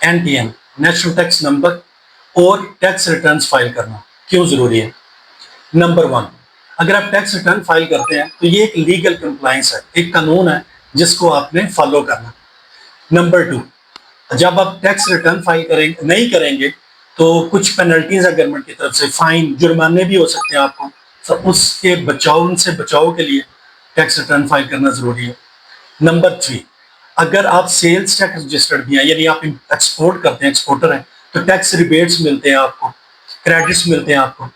NTN national tax number और tax returns file करना क्यों जरूरी है? नंबर 1, अगर आप टैक्स रिटर्न फाइल करते हैं तो ये एक लीगल कंप्लायंस है, एक कानून है जिसको आपने फॉलो करना। नंबर 2, जब आप टैक्स रिटर्न फाइल करेंगे नहीं करेंगे तो कुछ पेनल्टीज है गवर्नमेंट की तरफ से, फाइन, जुर्माने भी हो सकते हैं आपको। तो उसके बचाव, उनसे बचाव के लिए टैक्स रिटर्न फाइल करना जरूरी है। नंबर 3, अगर आप सेल्स टैक्स रजिस्टर्ड भी हैं, यानी आप एक्सपोर्ट करते हैं, एक्सपोर्टर हैं, तो टैक्स रिबेट्स मिलते हैं आपको, क्रेडिट्स मिलते हैं आपको।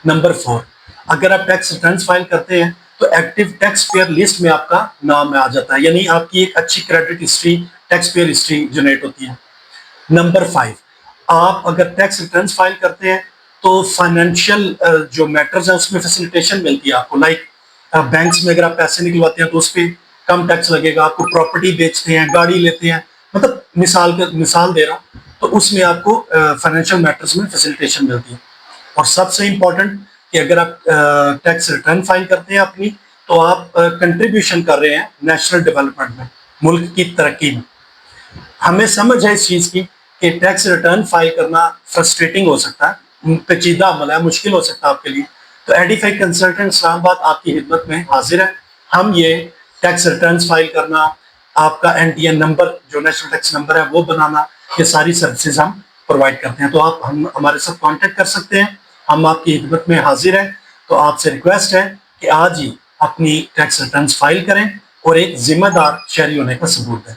नंबर 4, अगर आप टैक्स रिटर्न फाइल करते हैं तो एक्टिव टैक्स पेयर लिस्ट में आपका नाम आ जाता है, यानी आपकी एक अच्छी credit history, tax payer history generate होती है। नंबर 5, आप अगर टैक्स रिटर्न फाइल करते हैं तो फाइनेंशियल जो मैटर्स हैं उसमें फैसिलिटेशन मिलती है आपको, लाइक बैंक्स में अगर आप पैसे निकलवाते हैं तो उस पर कम टैक्स लगेगा, आपको प्रॉपर्टी बेचते हैं, गाड़ी लेते हैं, मतलब मिसाल दे रहा हूँ, तो उसमें आपको फाइनेंशियल मैटर्स में फैसिलिटेशन मिलती है। और सबसे इम्पोर्टेंट कि अगर आप टैक्स रिटर्न फाइल करते हैं अपनी, तो आप कंट्रीब्यूशन कर रहे हैं नेशनल डेवलपमेंट में, मुल्क की तरक्की में। हमें समझ है इस चीज की कि टैक्स रिटर्न फाइल करना फ्रस्ट्रेटिंग हो सकता है, पेचीदा अमल है, मुश्किल हो सकता है आपके लिए। तो एडिफाई कंसल्टेंट इस्लामाबाद आपकी खिदमत में हाजिर है। हम ये टैक्स रिटर्न फाइल करना, आपका NTN नंबर जो नेशनल टैक्स नंबर है वो बनाना, ये सारी सर्विसेज हम प्रोवाइड करते हैं। तो आप हमारे साथ कांटेक्ट कर सकते हैं, हम आपकी खिदमत में हाजिर हैं। तो आपसे रिक्वेस्ट है कि आज ही अपनी टैक्स रिटर्न फाइल करें और एक जिम्मेदार शहरी होने का सबूत दें।